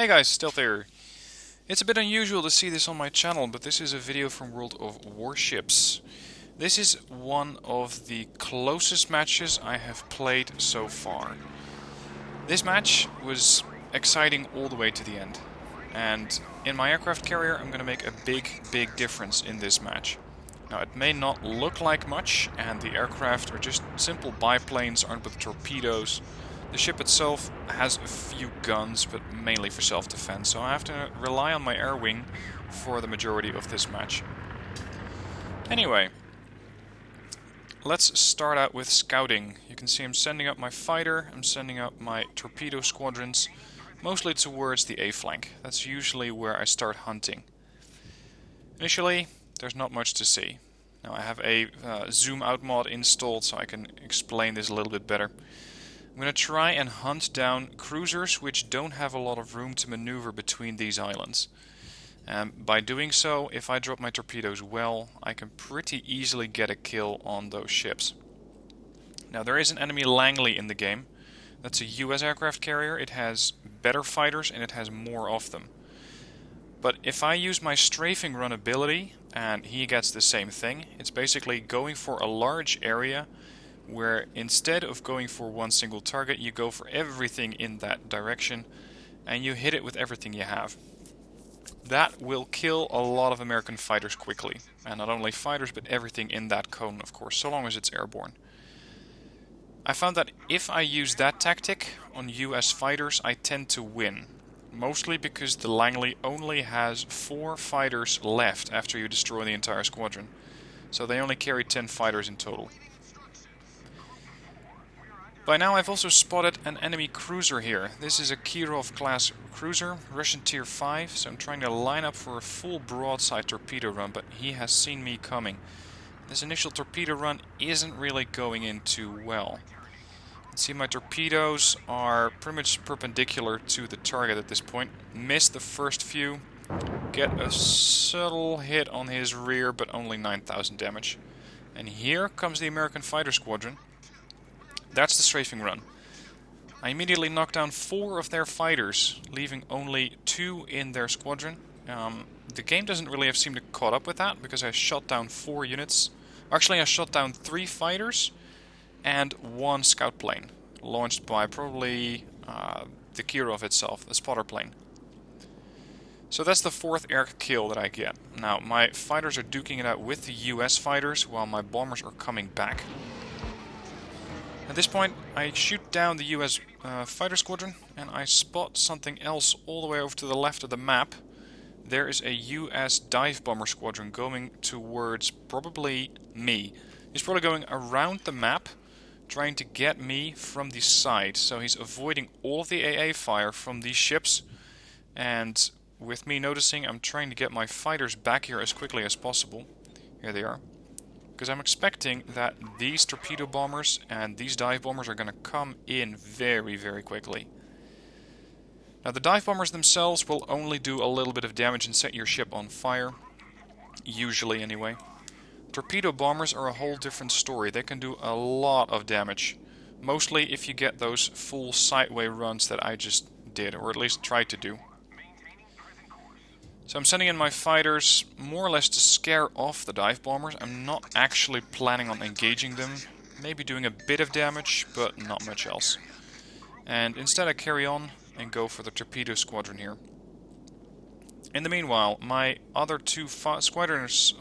Hey guys, Stealth here. It's a bit unusual to see this on my channel, but this is a video from World of Warships. This is one of the closest matches I have played so far. This match was exciting all the way to the end. And in my aircraft carrier, I'm going to make a big difference in this match. Now, it may not look like much, and the aircraft are just simple biplanes armed with torpedoes. The ship itself has a few guns, but mainly for self-defense, so I have to rely on my air wing for the majority of this match. Anyway, let's start out with scouting. You can see I'm sending up my fighter, I'm sending up my torpedo squadrons, mostly towards the A flank. That's usually where I start hunting. Initially, there's not much to see. Now I have a zoom out mod installed so I can explain this a little bit better. I'm going to try and hunt down cruisers which don't have a lot of room to maneuver between these islands. By doing so, if I drop my torpedoes well, I can pretty easily get a kill on those ships. Now there is an enemy Langley in the game. That's a US aircraft carrier. It has better fighters and it has more of them. But if I use my strafing run ability and he gets the same thing, it's basically going for a large area where instead of going for one single target, you go for everything in that direction and you hit it with everything you have. That will kill a lot of American fighters quickly. And not only fighters, but everything in that cone, of course, so long as it's airborne. I found that if I use that tactic on US fighters, I tend to win. Mostly because the Langley only has 4 fighters left after you destroy the entire squadron. So they only carry 10 fighters in total. By now I've also spotted an enemy cruiser here. This is a Kirov class cruiser, Russian tier 5, so I'm trying to line up for a full broadside torpedo run, but he has seen me coming. This initial torpedo run isn't really going in too well. You can see my torpedoes are pretty much perpendicular to the target at this point. Missed the first few, get a subtle hit on his rear, but only 9,000 damage. And here comes the American fighter squadron. That's the strafing run. I immediately knocked down 4 of their fighters, leaving only 2 in their squadron. The game doesn't really seem to caught up with that, because I shot down 4 units. Actually, I shot down 3 fighters and 1 scout plane, launched by probably the Kirov itself, the spotter plane. So that's the 4th air kill that I get. Now, my fighters are duking it out with the US fighters, while my bombers are coming back. At this point, I shoot down the US fighter squadron, and I spot something else all the way over to the left of the map. There is a US dive bomber squadron going towards probably me. He's probably going around the map, trying to get me from the side. So he's avoiding all of the AA fire from these ships, and with me noticing, I'm trying to get my fighters back here as quickly as possible. Here they are. Because I'm expecting that these torpedo bombers and these dive bombers are going to come in very quickly. Now the dive bombers themselves will only do a little bit of damage and set your ship on fire. Usually anyway. Torpedo bombers are a whole different story. They can do a lot of damage. Mostly if you get those full sideway runs that I just did, or at least tried to do. So I'm sending in my fighters more or less to scare off the dive bombers. I'm not actually planning on engaging them. Maybe doing a bit of damage, but not much else. And instead I carry on and go for the torpedo squadron here. In the meanwhile, my other two squadrons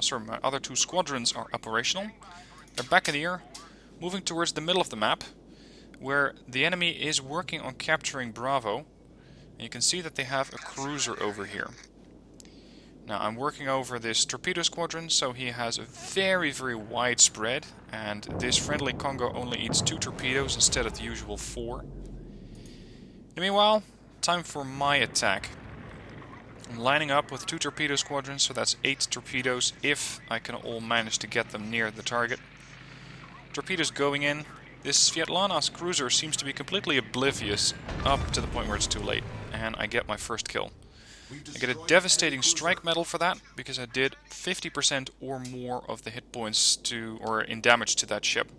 are operational. They're back in the air, moving towards the middle of the map, where the enemy is working on capturing Bravo. And you can see that they have a cruiser over here. Now I'm working over this torpedo squadron, so he has a very wide spread, and this friendly Congo only eats 2 torpedoes instead of the usual 4. Meanwhile, time for my attack. I'm lining up with 2 torpedo squadrons, so that's 8 torpedoes if I can all manage to get them near the target. Torpedoes going in. This Svietlana's cruiser seems to be completely oblivious up to the point where it's too late, and I get my first kill. I get a devastating strike medal for that, because I did 50% or more of the hit points in damage to that ship.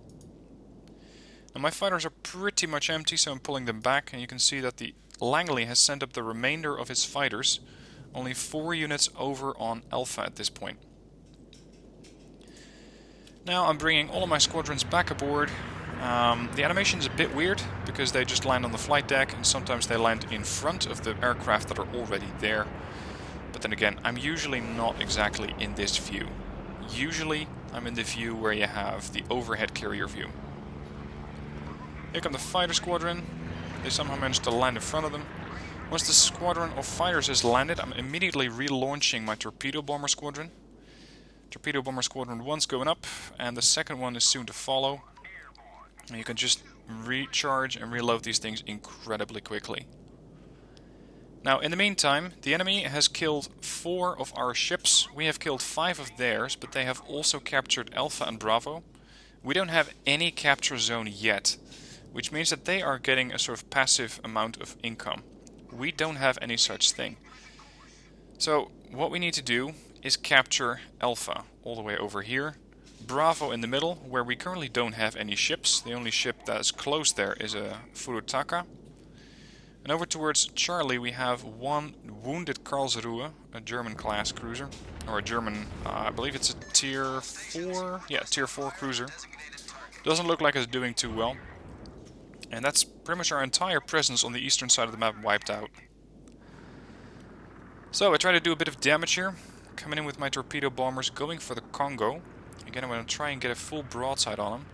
Now my fighters are pretty much empty, so I'm pulling them back, and you can see that the Langley has sent up the remainder of his fighters, only 4 units over on Alpha at this point. Now I'm bringing all of my squadrons back aboard. The animation is a bit weird because they just land on the flight deck and sometimes they land in front of the aircraft that are already there. But then again, I'm usually not exactly in this view. Usually I'm in the view where you have the overhead carrier view. Here come the fighter squadron. They somehow managed to land in front of them. Once the squadron of fighters has landed, I'm immediately relaunching my torpedo bomber squadron. Torpedo bomber squadron 1's going up, and the second one is soon to follow. And you can just recharge and reload these things incredibly quickly. Now, in the meantime, the enemy has killed 4 of our ships. We have killed 5 of theirs, but they have also captured Alpha and Bravo. We don't have any capture zone yet, which means that they are getting a sort of passive amount of income. We don't have any such thing. So, what we need to do is capture Alpha all the way over here. Bravo in the middle, where we currently don't have any ships. The only ship that is close there is a Furutaka. And over towards Charlie we have 1 wounded Karlsruhe, a German-class cruiser. Or a German, I believe it's a tier 4? Yeah, tier 4 cruiser. Doesn't look like it's doing too well. And that's pretty much our entire presence on the eastern side of the map wiped out. So I try to do a bit of damage here. Coming in with my torpedo bombers, going for the Congo. Again, I'm going to try and get a full broadside on him.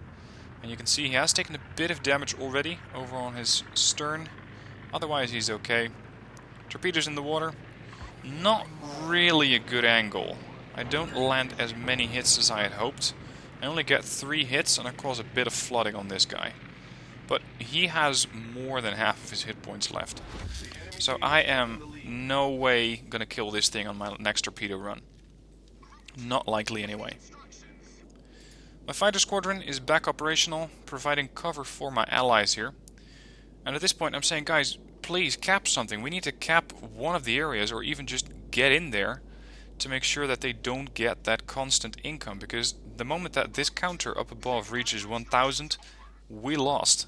And you can see he has taken a bit of damage already over on his stern. Otherwise he's okay. Torpedoes in the water. Not really a good angle. I don't land as many hits as I had hoped. I only get 3 hits and I cause a bit of flooding on this guy. But he has more than half of his hit points left. So I am no way going to kill this thing on my next torpedo run. Not likely anyway. My fighter squadron is back operational, providing cover for my allies here. And at this point I'm saying, guys, please cap something. We need to cap one of the areas, or even just get in there to make sure that they don't get that constant income. Because the moment that this counter up above reaches 1000, we lost.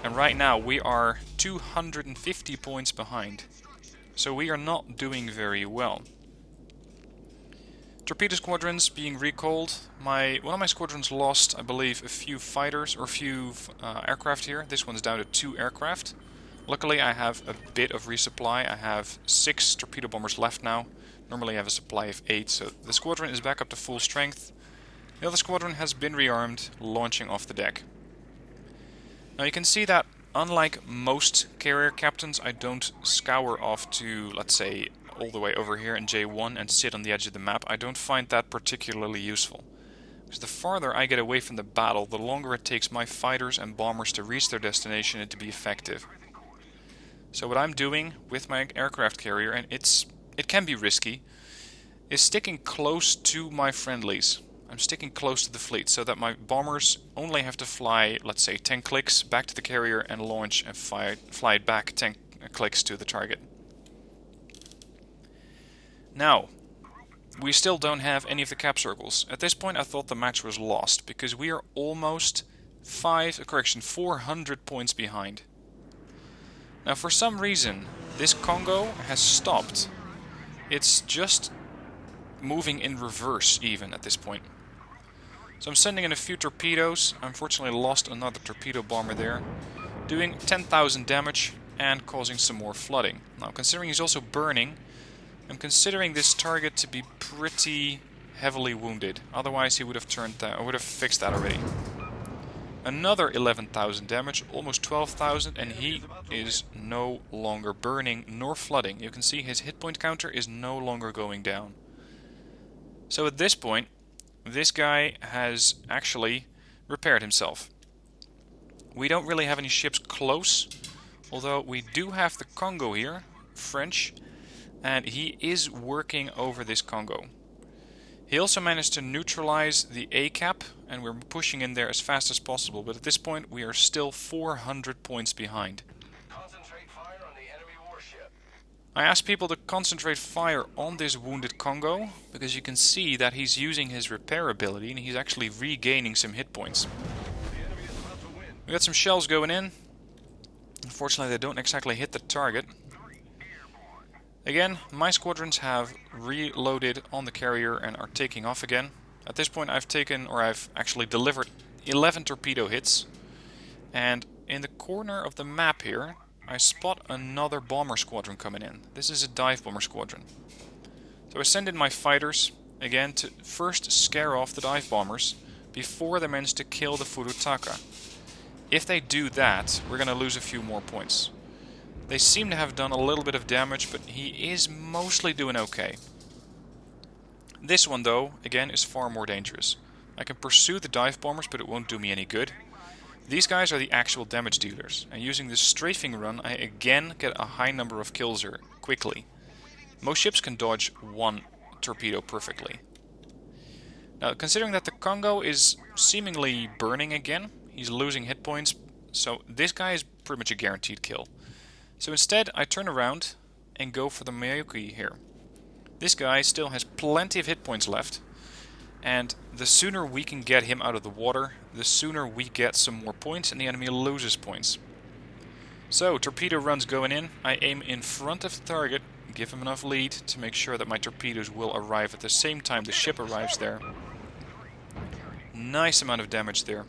And right now we are 250 points behind. So we are not doing very well. Torpedo squadrons being recalled. One of my squadrons lost, I believe, a few fighters or a few aircraft here. This one's down to 2 aircraft. Luckily I have a bit of resupply. I have 6 torpedo bombers left now. Normally I have a supply of 8, so the squadron is back up to full strength. The other squadron has been rearmed, launching off the deck. Now you can see that unlike most carrier captains, I don't scour off to, let's say, all the way over here in J1 and sit on the edge of the map. I don't find that particularly useful. Because the farther I get away from the battle, the longer it takes my fighters and bombers to reach their destination and to be effective. So what I'm doing with my aircraft carrier, and it can be risky, is sticking close to my friendlies. I'm sticking close to the fleet so that my bombers only have to fly, let's say, 10 clicks back to the carrier and launch and fly it back 10 clicks to the target. Now, we still don't have any of the cap circles. At this point I thought the match was lost because we are almost 400 points behind. Now for some reason this Congo has stopped. It's just moving in reverse even at this point. So I'm sending in a few torpedoes. I unfortunately lost another torpedo bomber there, doing 10,000 damage and causing some more flooding. Now considering he's also burning, I'm considering this target to be pretty heavily wounded. Otherwise he would have fixed that already. Another 11,000 damage, almost 12,000, and he is no longer burning nor flooding. You can see his hit point counter is no longer going down. So at this point, this guy has actually repaired himself. We don't really have any ships close, although we do have the Congo here, French, and he is working over this Congo. He also managed to neutralize the A-cap, and we're pushing in there as fast as possible, but at this point we are still 400 points behind. Concentrate fire on the enemy warship. I asked people to concentrate fire on this wounded Congo, because you can see that he's using his repair ability and he's actually regaining some hit points. The enemy is about to win. We got some shells going in. Unfortunately, they don't exactly hit the target. Again, my squadrons have reloaded on the carrier and are taking off again. At this point I've actually delivered 11 torpedo hits. And in the corner of the map here, I spot another bomber squadron coming in. This is a dive bomber squadron. So I send in my fighters, again, to first scare off the dive bombers before they manage to kill the Furutaka. If they do that, we're going to lose a few more points. They seem to have done a little bit of damage, but he is mostly doing okay. This one, though, again, is far more dangerous. I can pursue the dive bombers, but it won't do me any good. These guys are the actual damage dealers, and using this strafing run, I again get a high number of kills here, quickly. Most ships can dodge one torpedo perfectly. Now, considering that the Congo is seemingly burning again, he's losing hit points, so this guy is pretty much a guaranteed kill. So instead, I turn around and go for the Mayoki here. This guy still has plenty of hit points left, and the sooner we can get him out of the water, the sooner we get some more points and the enemy loses points. So, torpedo runs going in. I aim in front of the target, give him enough lead to make sure that my torpedoes will arrive at the same time the ship arrives there. Nice amount of damage there.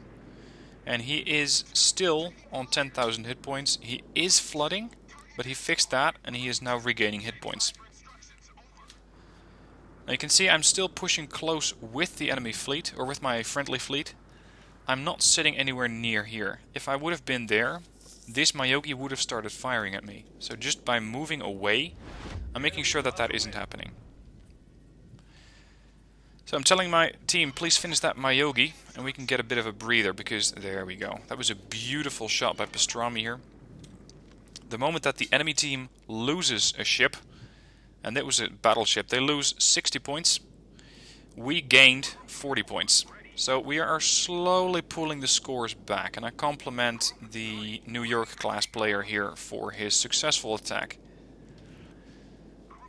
And he is still on 10,000 hit points. He is flooding, but he fixed that and he is now regaining hit points. Now you can see I'm still pushing close with the enemy fleet, or with my friendly fleet. I'm not sitting anywhere near here. If I would have been there, this Mayoki would have started firing at me. So just by moving away, I'm making sure that that isn't happening. So I'm telling my team, please finish that Mayogi, and we can get a bit of a breather, because there we go. That was a beautiful shot by Pastrami here. The moment that the enemy team loses a ship, and that was a battleship, they lose 60 points, we gained 40 points. So we are slowly pulling the scores back, and I compliment the New York class player here for his successful attack.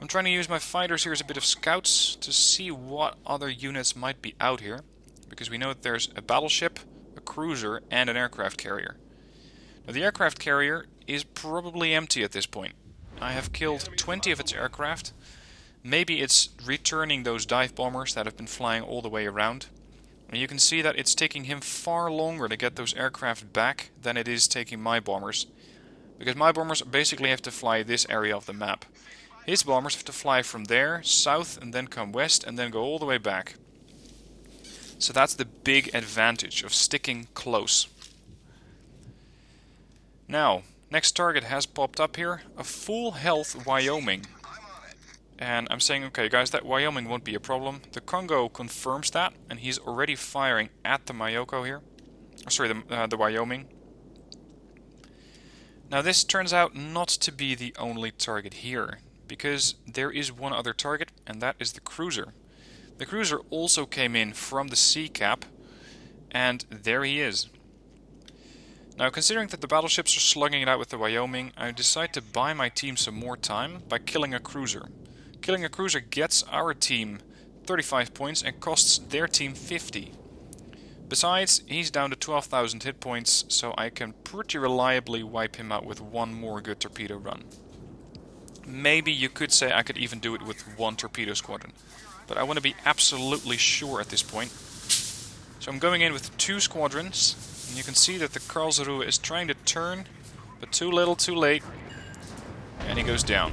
I'm trying to use my fighters here as a bit of scouts to see what other units might be out here, because we know that there's a battleship, a cruiser, and an aircraft carrier. Now the aircraft carrier is probably empty at this point. I have killed 20 of its aircraft. Maybe it's returning those dive bombers that have been flying all the way around. And you can see that it's taking him far longer to get those aircraft back than it is taking my bombers. Because my bombers basically have to fly this area of the map. His bombers have to fly from there, south, and then come west, and then go all the way back. So that's the big advantage of sticking close. Now, next target has popped up here, a full health Wyoming. And I'm saying, okay guys, that Wyoming won't be a problem. The Congo confirms that, and he's already firing at the Mayoko here. Sorry, the Wyoming. Now this turns out not to be the only target here, because there is one other target, and that is the cruiser. The cruiser also came in from the sea cap, and there he is. Now, considering that the battleships are slugging it out with the Wyoming, I decide to buy my team some more time by killing a cruiser. Killing a cruiser gets our team 35 points and costs their team 50. Besides, he's down to 12,000 hit points, so I can pretty reliably wipe him out with one more good torpedo run. Maybe you could say I could even do it with one torpedo squadron, but I want to be absolutely sure at this point. So I'm going in with 2 squadrons, and you can see that the Karlsruhe is trying to turn, but too little, too late, and he goes down.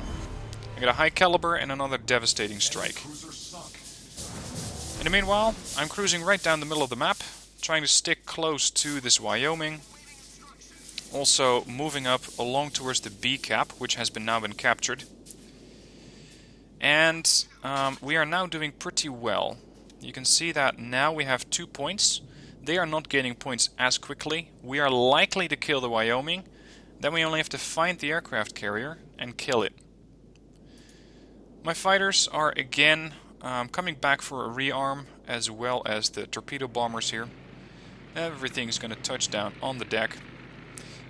I get a high caliber and another devastating strike. In the meanwhile, I'm cruising right down the middle of the map, trying to stick close to this Wyoming. Also moving up along towards the B cap, which has now been captured. And we are now doing pretty well. You can see that now we have 2 points. They are not gaining points as quickly. We are likely to kill the Wyoming. Then we only have to find the aircraft carrier and kill it. My fighters are again coming back for a rearm, as well as the torpedo bombers here. Everything's going to touch down on the deck.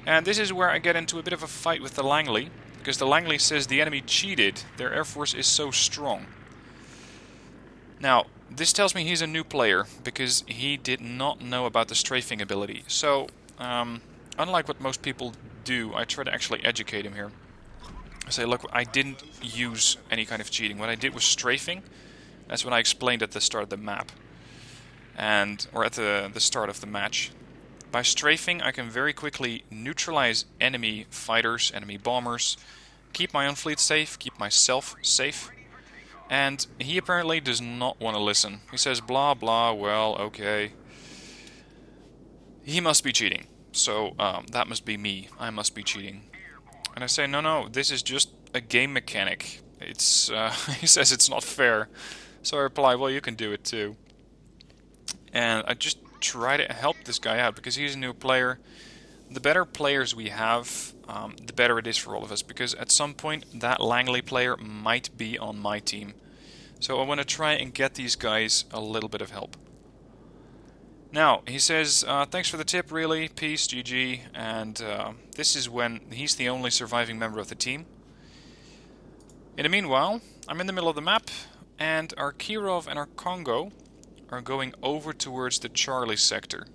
And this is where I get into a bit of a fight with the Langley, because the Langley says the enemy cheated, their air force is so strong. Now, this tells me he's a new player, because he did not know about the strafing ability. So, unlike what most people do, I try to actually educate him here. I say, look, I didn't use any kind of cheating. What I did was strafing. That's what I explained at the start of the map. Or at the start of the match. By strafing, I can very quickly neutralize enemy fighters, enemy bombers, keep my own fleet safe, keep myself safe. And he apparently does not want to listen. He says, blah, blah, well, okay. He must be cheating. So, that must be me. I must be cheating. And I say, no, this is just a game mechanic. It's, he says it's not fair. So I reply, well, you can do it too. And I just try to help this guy out because he's a new player. The better players we have, the better it is for all of us. Because at some point, that Langley player might be on my team. So I want to try and get these guys a little bit of help. Now, he says, thanks for the tip, really, peace, GG, and this is when he's the only surviving member of the team. In the meanwhile, I'm in the middle of the map, and our Kirov and our Congo are going over towards the Charlie sector.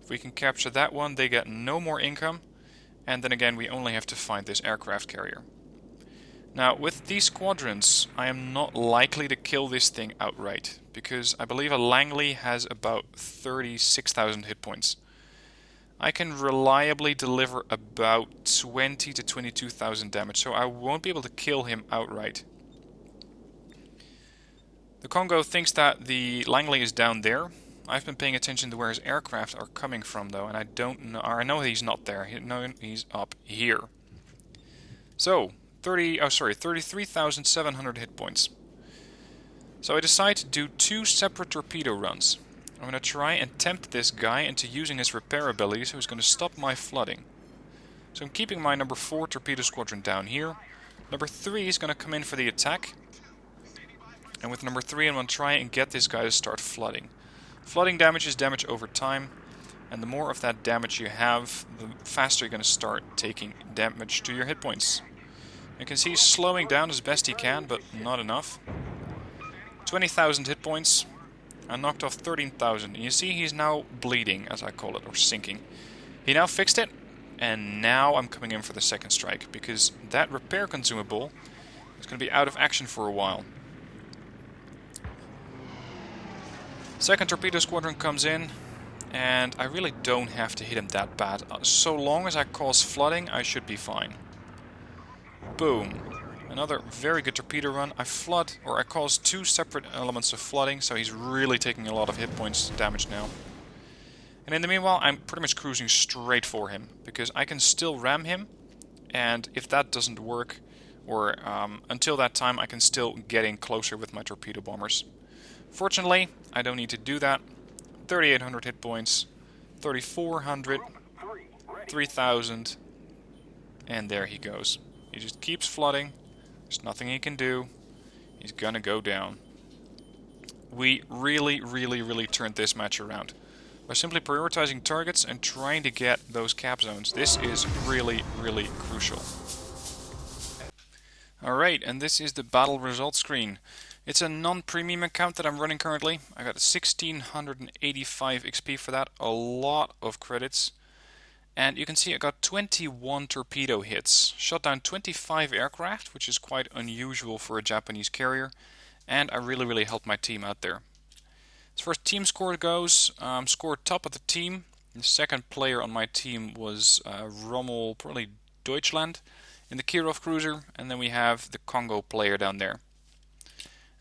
If we can capture that one, they get no more income, and then again, we only have to find this aircraft carrier. Now, with these squadrons, I am not likely to kill this thing outright, because I believe a Langley has about 36,000 hit points. I can reliably deliver about 20 to 22,000 damage, so I won't be able to kill him outright. The Congo thinks that the Langley is down there. I've been paying attention to where his aircraft are coming from, though, and I don't know. I know he's not there. No, he's up here. So 33,700 hit points. So I decide to do 2 separate torpedo runs. I'm going to try and tempt this guy into using his repair ability, so he's going to stop my flooding. So I'm keeping my number 4 torpedo squadron down here. Number 3 is going to come in for the attack. And with number 3 I'm going to try and get this guy to start flooding. Flooding damage is damage over time. And the more of that damage you have, the faster you're going to start taking damage to your hit points. You can see he's slowing down as best he can, but not enough. 20,000 hit points. I knocked off 13,000. And you see he's now bleeding, as I call it, or sinking. He now fixed it, and now I'm coming in for the second strike, because that repair consumable is going to be out of action for a while. Second torpedo squadron comes in, and I really don't have to hit him that bad. So long as I cause flooding, I should be fine. Boom. Another very good torpedo run. I cause 2 separate elements of flooding, so he's really taking a lot of hit points damage now. And in the meanwhile, I'm pretty much cruising straight for him, because I can still ram him, and if that doesn't work, or until that time, I can still get in closer with my torpedo bombers. Fortunately, I don't need to do that. 3,800 hit points, 3,400, 3,000, and there he goes. He just keeps flooding. There's nothing he can do. He's gonna go down. We really turned this match around. By simply prioritizing targets and trying to get those cap zones. This is really crucial. Alright, and this is the battle results screen. It's a non-premium account that I'm running currently. I got 1,685 XP for that, a lot of credits. And you can see I got 21 torpedo hits, shot down 25 aircraft, which is quite unusual for a Japanese carrier, and I really helped my team out there. As far as team score goes, scored top of the team. The second player on my team was Rommel, probably Deutschland, in the Kirov cruiser, and then we have the Congo player down there.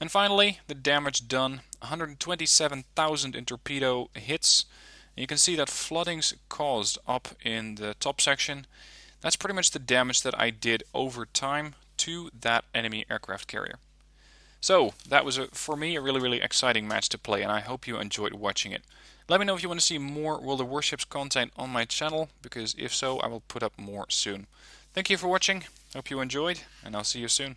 And finally, the damage done, 127,000 in torpedo hits. You can see that flooding's caused up in the top section. That's pretty much the damage that I did over time to that enemy aircraft carrier. So, that was, for me, a really exciting match to play, and I hope you enjoyed watching it. Let me know if you want to see more World of Warships content on my channel, because if so, I will put up more soon. Thank you for watching, hope you enjoyed, and I'll see you soon.